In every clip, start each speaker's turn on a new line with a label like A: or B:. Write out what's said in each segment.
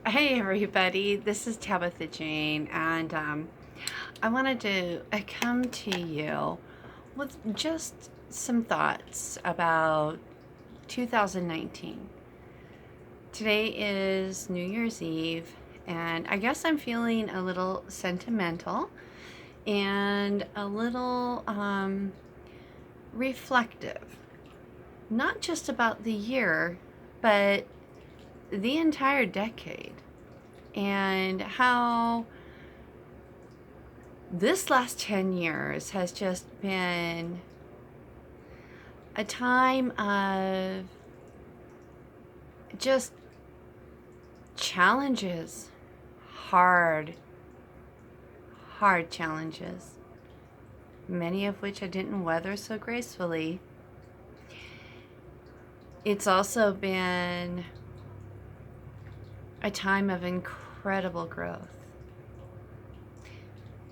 A: Hey everybody, this is Tabitha Jane, and I wanted to come to you with just some thoughts about 2019. Today is New Year's Eve, and I guess I'm feeling a little sentimental and a little reflective, not just about the year, but the entire decade, and how this last 10 years has just been a time of just challenges, hard, hard challenges, many of which I didn't weather so gracefully. It's also been a time of incredible growth.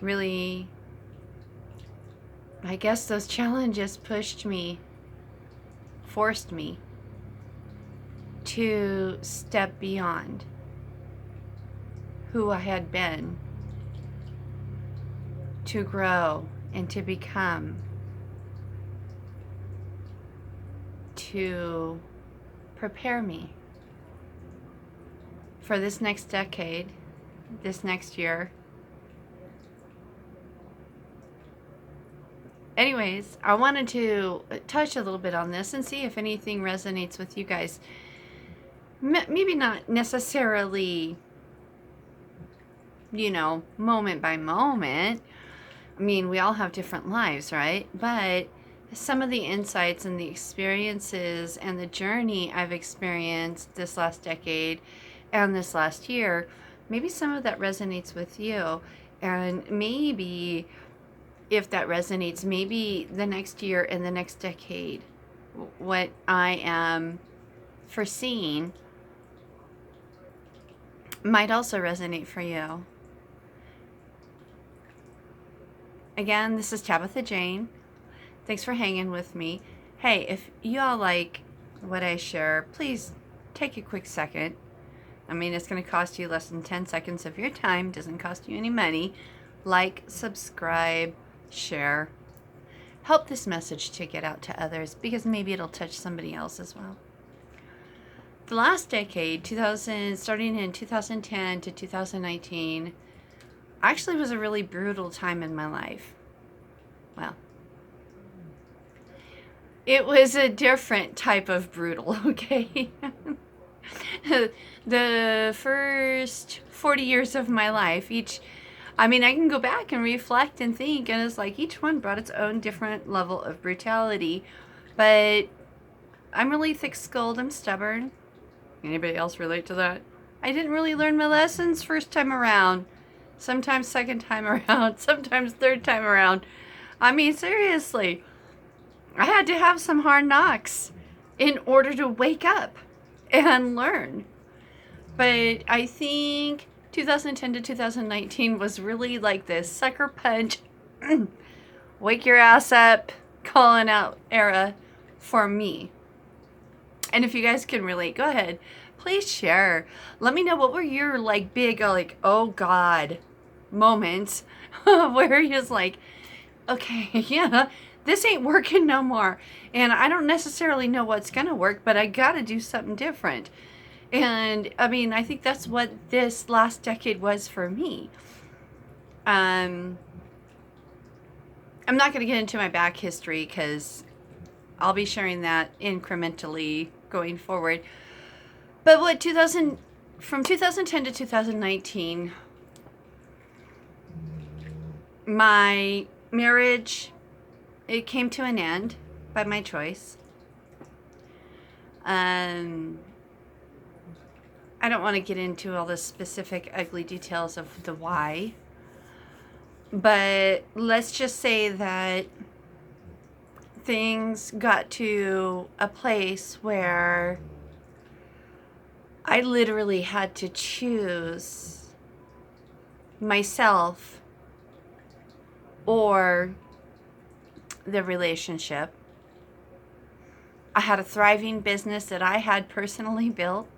A: Really, I guess those challenges forced me to step beyond who I had been, to grow and to become, to prepare me for this next decade, this next year. Anyways, I wanted to touch a little bit on this and see if anything resonates with you guys. Maybe not necessarily, moment by moment. I mean, we all have different lives, right? But some of the insights and the experiences and the journey I've experienced this last decade and this last year, maybe some of that resonates with you. And maybe if that resonates, maybe the next year and the next decade, what I am foreseeing might also resonate for you. Again, this is Tabitha Jane. Thanks for hanging with me. Hey, if you all like what I share, please take a quick second. I mean, it's going to cost you less than 10 seconds of your time. Doesn't cost you any money. Like, subscribe, share. Help this message to get out to others, because maybe it'll touch somebody else as well. The last decade, starting in 2010 to 2019, actually was a really brutal time in my life. Well, it was a different type of brutal, okay? The first 40 years of my life, I can go back and reflect and think, and it's like each one brought its own different level of brutality. But I'm really thick-skulled, I'm stubborn. Anybody else relate to that? I didn't really learn my lessons first time around. Sometimes second time around, sometimes third time around. I mean, seriously, I had to have some hard knocks in order to wake up and learn. But I think 2010 to 2019 was really like this sucker punch, wake your ass up, calling out era for me. And if you guys can relate, go ahead. Please share. Let me know, what were your big, oh God moments where you're just like, okay, yeah, this ain't working no more. And I don't necessarily know what's going to work, but I got to do something different. And I think that's what this last decade was for me. I'm not going to get into my back history because I'll be sharing that incrementally going forward. But from 2010 to 2019, my marriage, it came to an end by my choice. I don't want to get into all the specific ugly details of the why, but let's just say that things got to a place where I literally had to choose myself or the relationship. I had a thriving business that I had personally built.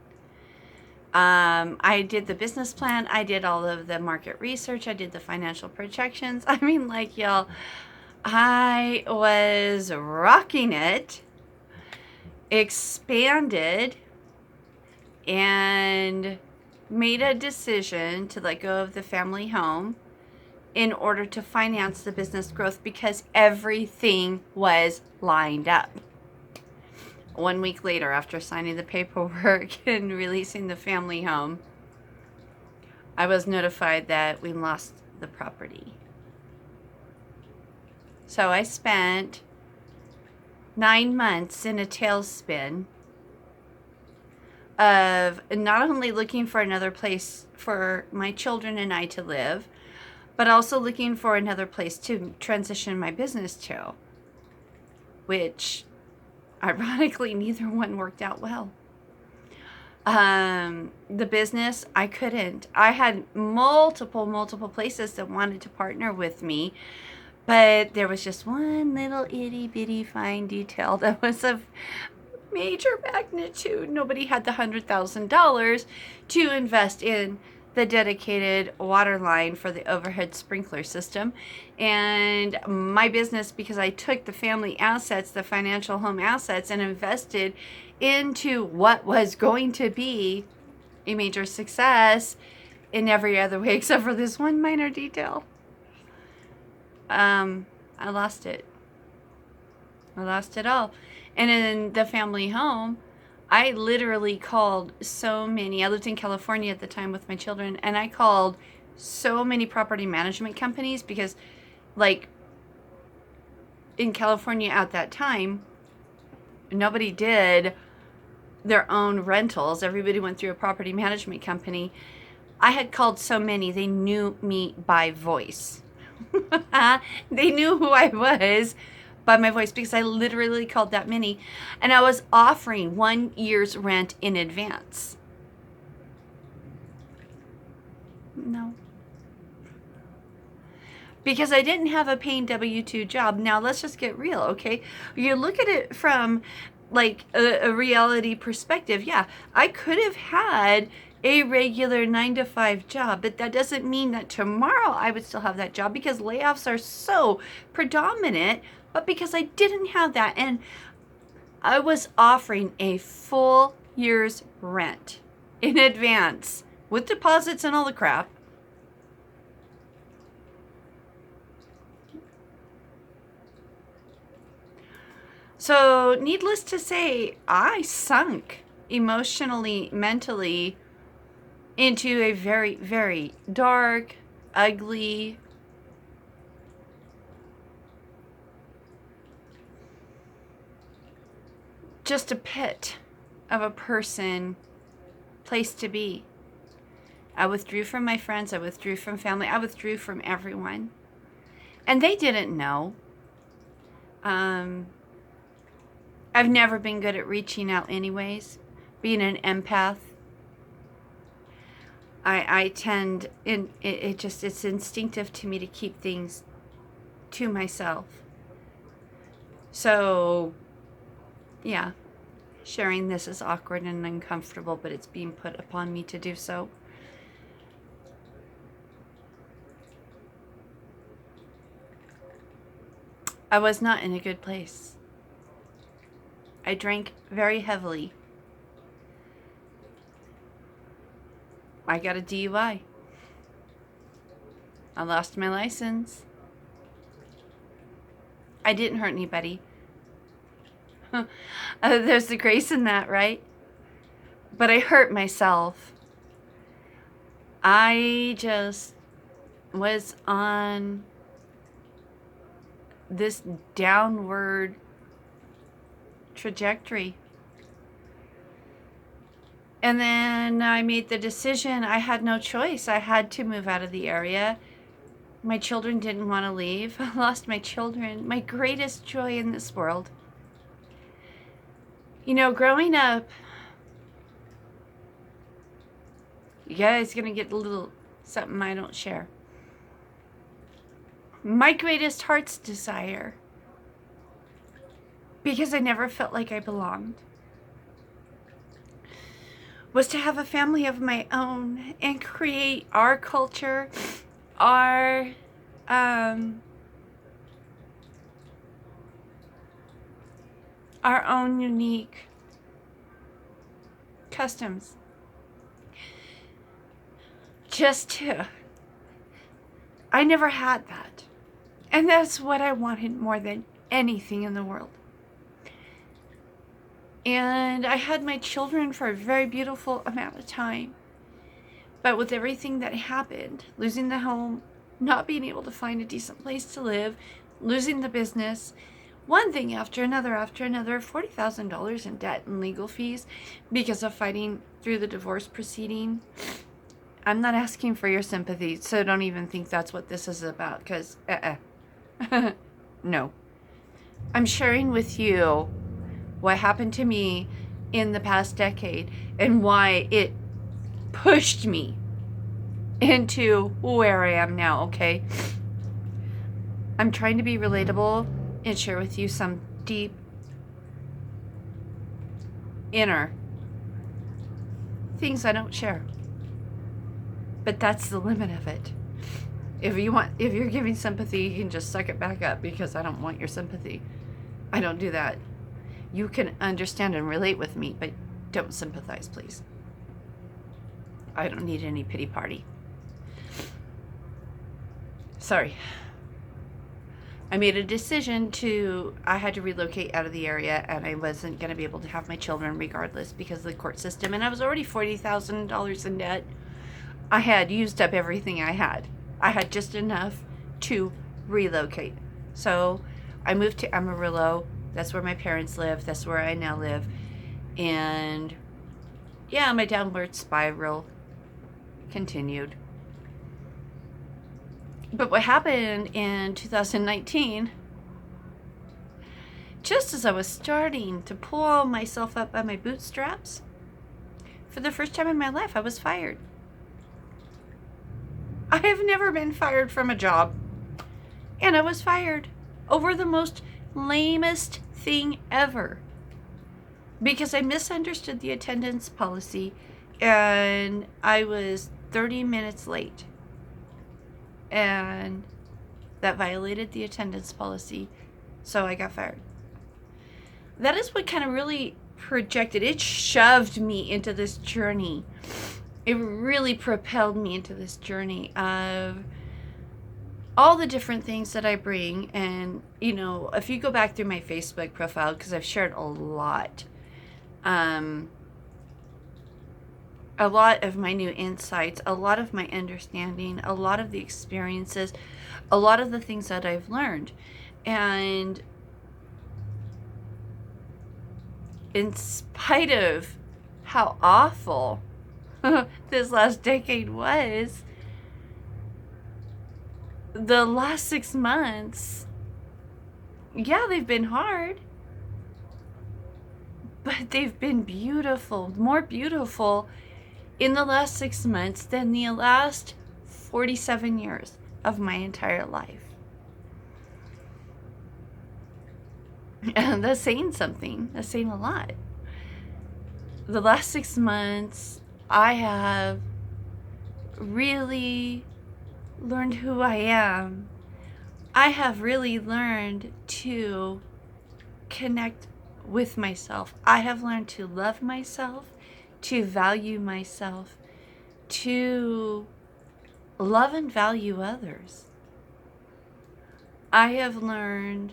A: I did the business plan. I did all of the market research. I did the financial projections. I mean, like, y'all, I was rocking it, expanded, and made a decision to let go of the family home in order to finance the business growth because everything was lined up. 1 week later, after signing the paperwork and releasing the family home, I was notified that we lost the property. So I spent 9 months in a tailspin of not only looking for another place for my children and I to live, but also looking for another place to transition my business to, which ironically neither one worked out well. The business, I couldn't. I had multiple places that wanted to partner with me, but there was just one little itty bitty fine detail that was of major magnitude. Nobody had the $100,000 to invest in the dedicated water line for the overhead sprinkler system. And my business, because I took the family assets, the financial home assets, and invested into what was going to be a major success in every other way except for this one minor detail, I lost it. I lost it all. And in the family home, I literally called so many. I lived in California at the time with my children, and I called so many property management companies because, like, in California at that time, nobody did their own rentals. Everybody went through a property management company. I had called so many, they knew me by voice. They knew who I was by my voice because I literally called that many, and I was offering 1 year's rent in advance. No. Because I didn't have a paying W-2 job. Now let's just get real, okay? You look at it from like a reality perspective. Yeah, I could have had a regular 9 to 5 job, but that doesn't mean that tomorrow I would still have that job because layoffs are so predominant. But because I didn't have that, and I was offering a full year's rent in advance with deposits and all the crap. So needless to say, I sunk emotionally, mentally into a very, very dark, ugly, just a pit of a place to be. I withdrew from my friends. I withdrew from family. I withdrew from everyone. And they didn't know. I've never been good at reaching out anyways. Being an empath, I tend, it's instinctive to me to keep things to myself. So, yeah, sharing this is awkward and uncomfortable, but it's being put upon me to do so. I was not in a good place. I drank very heavily. I got a DUI. I lost my license. I didn't hurt anybody. There's the grace in that, right? But I hurt myself. I just was on this downward trajectory. And then I made the decision. I had no choice. I had to move out of the area. My children didn't want to leave. I lost my children, my greatest joy in this world. You know, growing up, you guys gonna get a little something I don't share. My greatest heart's desire, because I never felt like I belonged, was to have a family of my own and create our culture, our our own unique customs. I never had that. And that's what I wanted more than anything in the world. And I had my children for a very beautiful amount of time. But with everything that happened, losing the home, not being able to find a decent place to live, losing the business, one thing after another, $40,000 in debt and legal fees because of fighting through the divorce proceeding. I'm not asking for your sympathy, so don't even think that's what this is about, because, no. I'm sharing with you what happened to me in the past decade and why it pushed me into where I am now, okay? I'm trying to be relatable and share with you some deep inner things I don't share. But that's the limit of it. If you're giving sympathy, you can just suck it back up, because I don't want your sympathy. I don't do that. You can understand and relate with me, but don't sympathize, please. I don't need any pity party. Sorry. I made a decision I had to relocate out of the area, and I wasn't going to be able to have my children regardless because of the court system, and I was already $40,000 in debt. I had used up everything I had. I had just enough to relocate. So I moved to Amarillo. That's where my parents live. That's where I now live. And yeah, my downward spiral continued. But what happened in 2019, just as I was starting to pull myself up by my bootstraps, for the first time in my life, I was fired. I have never been fired from a job. And I was fired over the most lamest thing ever. Because I misunderstood the attendance policy and I was 30 minutes late. And that violated the attendance policy, so I got fired. That is what kind of really projected, it shoved me into this journey. It really propelled me into this journey of all the different things that I bring. And, you know, if you go back through my Facebook profile, because I've shared a lot of my new insights, a lot of my understanding, a lot of the experiences, a lot of the things that I've learned. And in spite of how awful this last decade was, the last 6 months, yeah, they've been hard, but they've been beautiful, more beautiful in the last 6 months than the last 47 years of my entire life. And that's saying something. That's saying a lot. The last 6 months, I have really learned who I am. I have really learned to connect with myself. I have learned to love myself, to value myself, to love and value others. I have learned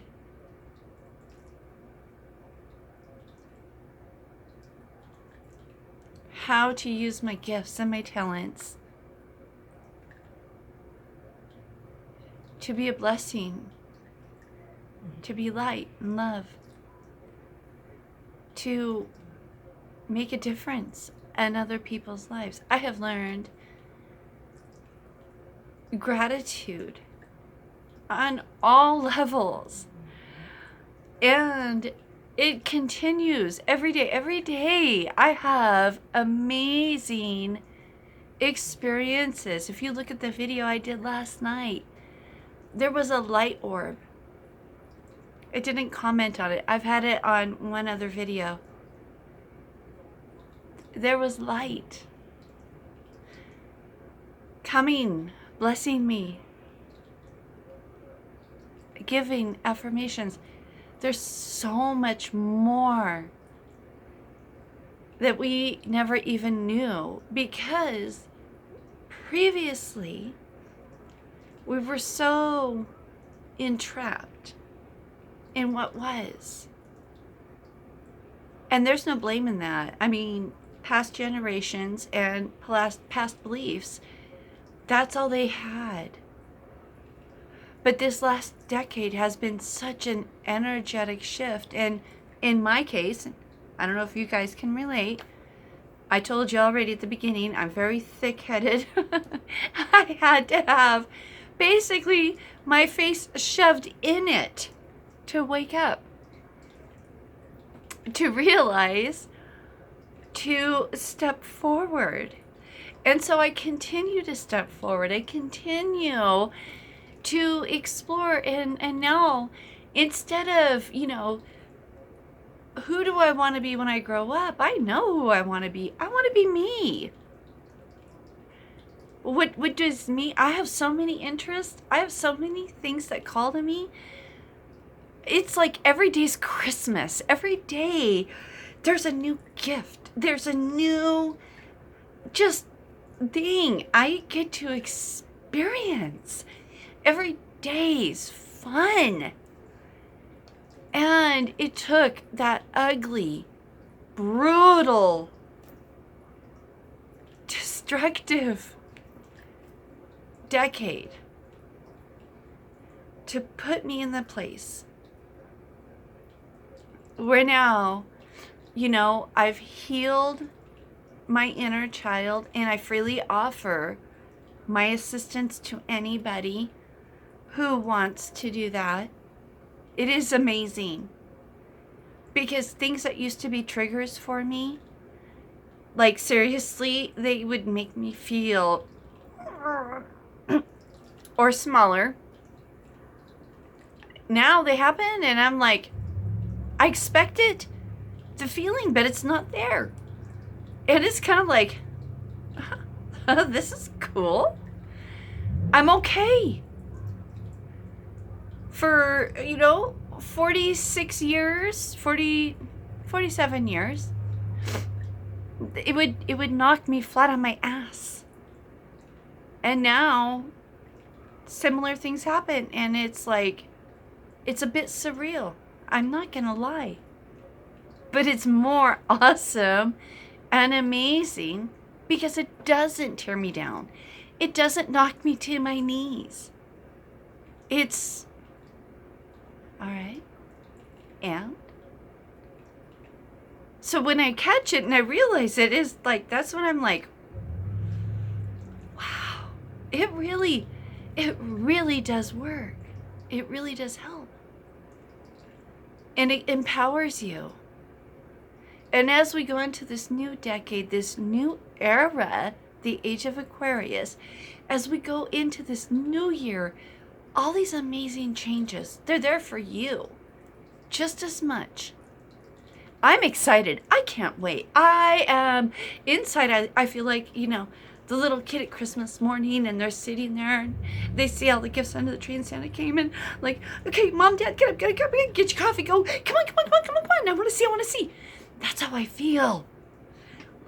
A: how to use my gifts and my talents to be a blessing, to be light and love, to make a difference in other people's lives. I have learned gratitude on all levels, and it continues every day. Every day I have amazing experiences. If you look at the video I did last night, there was a light orb. I didn't comment on it. I've had it on one other video. there was light coming, blessing me, giving affirmations. There's so much more that we never even knew, because previously we were so entrapped in what was. And there's no blame in that. I mean, past generations and past beliefs, that's all they had. But this last decade has been such an energetic shift. And in my case, I don't know if you guys can relate, I told you already at the beginning, I'm very thick-headed. I had to have basically my face shoved in it to wake up, to realize, to step forward. And so I continue to step forward. I continue to explore. And now, instead of, who do I want to be when I grow up? I know who I want to be. I want to be me. What does me? I have so many interests. I have so many things that call to me. It's like every day's Christmas. Every day there's a new gift. There's a new just thing I get to experience. Every day's fun. And it took that ugly, brutal, destructive decade to put me in the place where now, I've healed my inner child, and I freely offer my assistance to anybody who wants to do that. It is amazing, because things that used to be triggers for me, like seriously, they would make me feel or smaller. Now they happen and I'm like, I expect it, the feeling, but it's not there. And it's kind of like, this is cool. I'm okay. For, 46 years, 47 years, it would knock me flat on my ass. And now similar things happen, and it's like, it's a bit surreal. I'm not gonna lie. But it's more awesome and amazing because it doesn't tear me down. It doesn't knock me to my knees. It's all right. And so when I catch it and I realize it is like, that's when I'm like, wow, it really does work. It really does help. And it empowers you. And as we go into this new decade, this new era, the age of Aquarius, as we go into this new year, all these amazing changes, they're there for you just as much. I'm excited. I can't wait. I am inside. I feel like, the little kid at Christmas morning, and they're sitting there and they see all the gifts under the tree, and Santa came in like, okay, Mom, Dad, get up, get your coffee, go. Come on. I want to see. That's how I feel.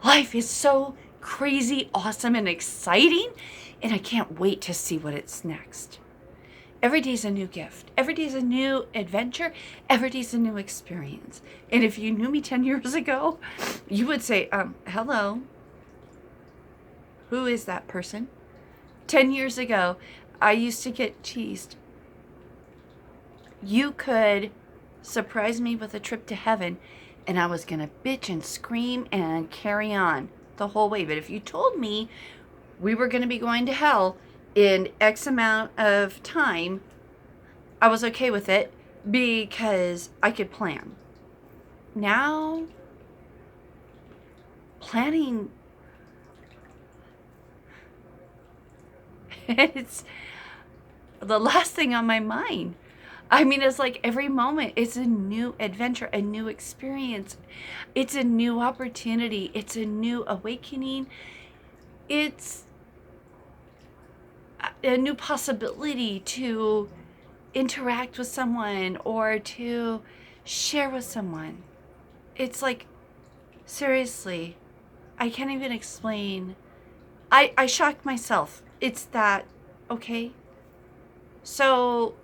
A: Life is so crazy, awesome, and exciting, and I can't wait to see what it's next. Every day's a new gift. Every day's a new adventure. Every day's a new experience. And if you knew me 10 years ago, you would say, hello, who is that person? 10 years ago, I used to get teased. You could surprise me with a trip to heaven, and I was going to bitch and scream and carry on the whole way. But if you told me we were going to be going to hell in X amount of time, I was okay with it because I could plan. Now, planning, it's the last thing on my mind. I mean, it's like every moment it's a new adventure, a new experience. It's a new opportunity. It's a new awakening. It's a new possibility to interact with someone or to share with someone. It's like, seriously, I can't even explain. I shocked myself. It's that, okay? So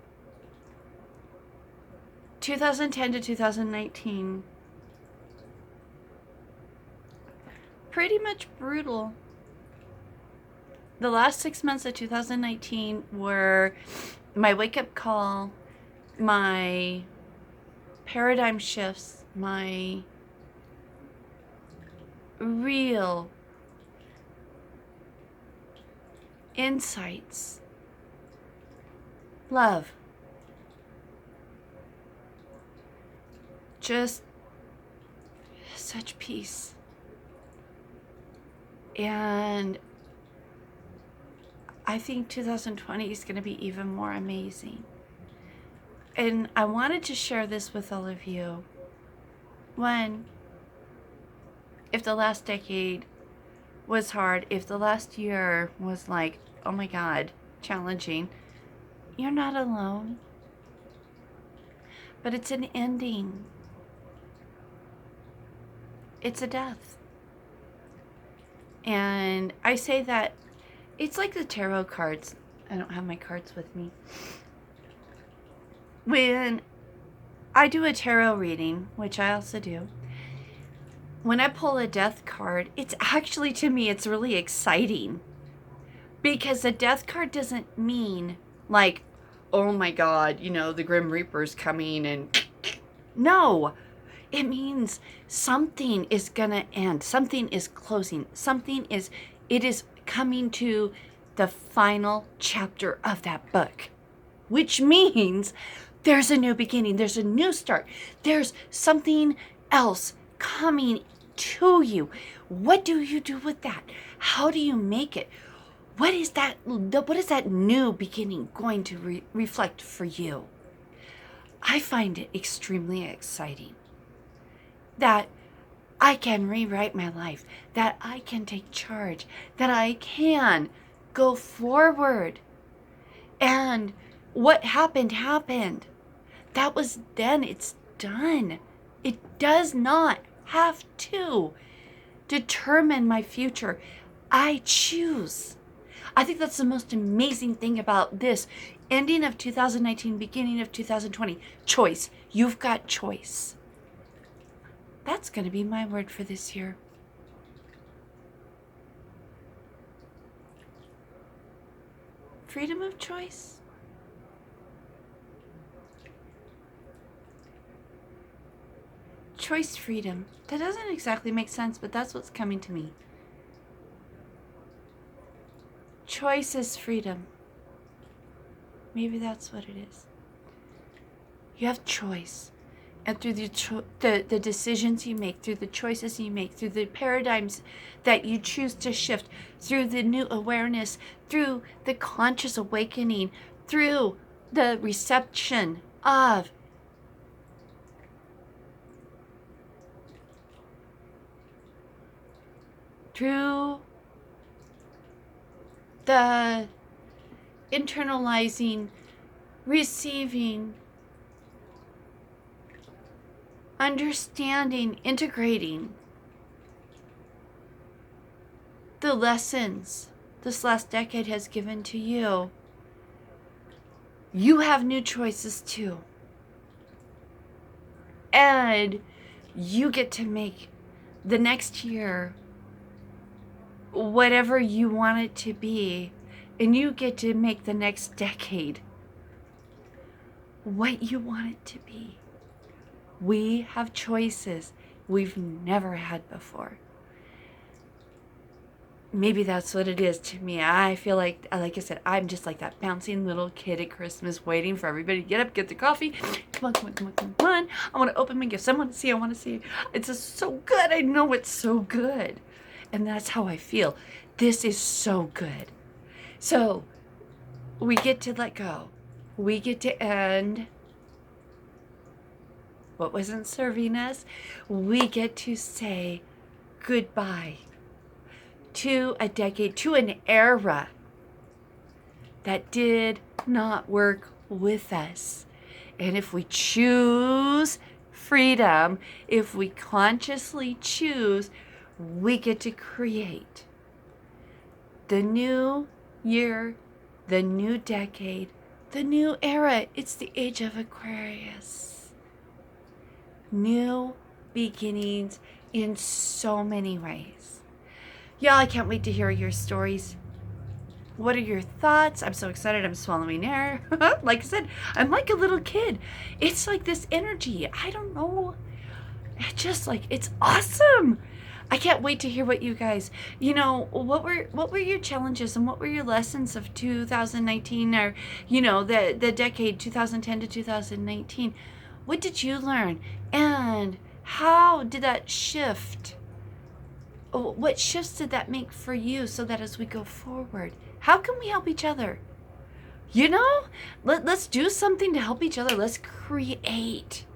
A: 2010 to 2019, pretty much brutal. The last 6 months of 2019 were my wake-up call, my paradigm shifts, my real insights, love, just such peace. And I think 2020 is going to be even more amazing. And I wanted to share this with all of you. One, if the last decade was hard, if the last year was like, oh my God, challenging, you're not alone. But it's an ending. It's a death. And I say that it's like the tarot cards. I don't have my cards with me. When I do a tarot reading, which I also do, when I pull a death card, it's actually, to me, it's really exciting. Because a death card doesn't mean like, oh my God, the Grim Reaper's coming and... No, it means something is gonna end. Something is closing. It is coming to the final chapter of that book, which means there's a new beginning. There's a new start. There's something else coming to you. What do you do with that? How do you make it? What is that new beginning going to reflect for you? I find it extremely exciting that I can rewrite my life, that I can take charge, that I can go forward. And what happened, happened. That was then, it's done. It does not have to determine my future. I choose. I think that's the most amazing thing about this ending of 2019, beginning of 2020. Choice. You've got choice. That's going to be my word for this year. Freedom of choice. Choice freedom. That doesn't exactly make sense, but that's what's coming to me. Choice is freedom. Maybe that's what it is. You have choice. And through the decisions you make, through the choices you make, through the paradigms that you choose to shift, through the new awareness, through the conscious awakening, through the reception of through the internalizing, receiving, understanding, integrating the lessons this last decade has given to you. You have new choices too. And you get to make the next year whatever you want it to be. And you get to make the next decade what you want it to be. We have choices we've never had before. Maybe that's what it is to me. I feel like I said, I'm just like that bouncing little kid at Christmas waiting for everybody to get up, get the coffee. Come on, come on, come on, come on. I want to open my gifts. I want to see. It's just so good. I know it's so good. And that's how I feel. This is so good. So we get to let go. We get to end what wasn't serving us, we get to say goodbye to a decade, to an era that did not work with us. And if we choose freedom, if we consciously choose, we get to create the new year, the new decade, the new era. It's the age of Aquarius. New beginnings in so many ways. Y'all, I can't wait to hear your stories. What are your thoughts? I'm so excited. I'm swallowing air. Like I said, I'm like a little kid. It's like this energy. I don't know. It's just like, it's awesome. I can't wait to hear what you guys, what were your challenges and what were your lessons of 2019, or, the decade 2010 to 2019? What did you learn? And how did that shift? What shifts did that make for you, so that as we go forward, how can we help each other? Let's do something to help each other. Let's create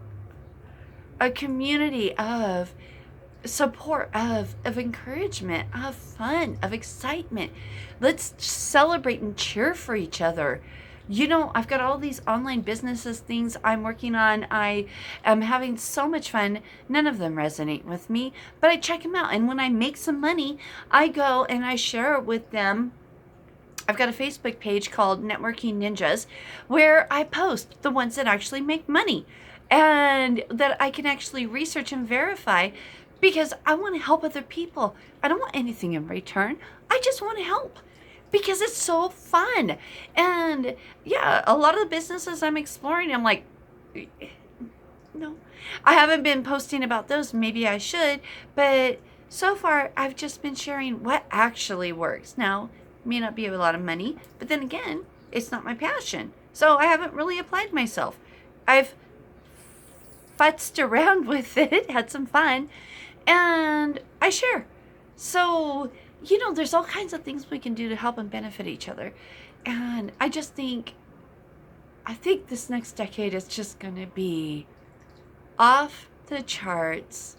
A: a community of support, of encouragement, of fun, of excitement. Let's celebrate and cheer for each other. I've got all these online businesses, things I'm working on. I am having so much fun. None of them resonate with me, but I check them out. And when I make some money, I go and I share it with them. I've got a Facebook page called Networking Ninjas, where I post the ones that actually make money and that I can actually research and verify, because I want to help other people. I don't want anything in return. I just want to help because it's so fun. And yeah, a lot of the businesses I'm exploring, I'm like, no, I haven't been posting about those. Maybe I should, but so far I've just been sharing what actually works. Now, it may not be a lot of money, but then again, it's not my passion. So I haven't really applied myself. I've futzed around with it, had some fun, and I share. So, there's all kinds of things we can do to help and benefit each other. And I think this next decade is just going to be off the charts.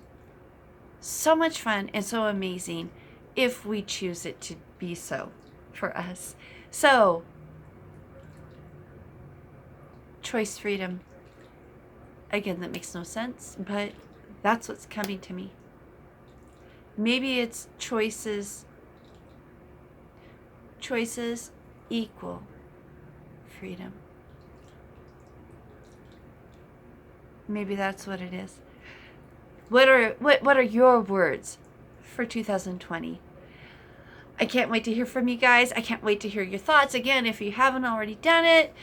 A: So much fun and so amazing if we choose it to be so for us. So, choice freedom. Again, that makes no sense, but that's what's coming to me. Maybe it's choices equal freedom. Maybe that's what it is. What are your words for 2020? I can't wait to hear from you guys. I can't wait to hear your thoughts. Again, if you haven't already done it,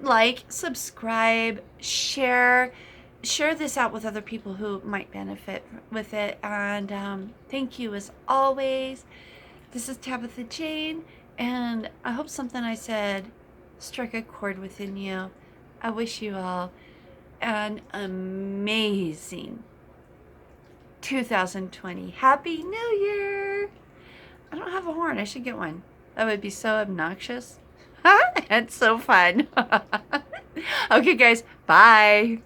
A: like, subscribe, share this out with other people who might benefit with it. And thank you as always. This is Tabitha Jane, and I hope something I said struck a chord within you. I wish you all an amazing 2020. Happy New Year! I don't have a horn. I should get one. That would be so obnoxious. It's so fun. Okay, guys. Bye.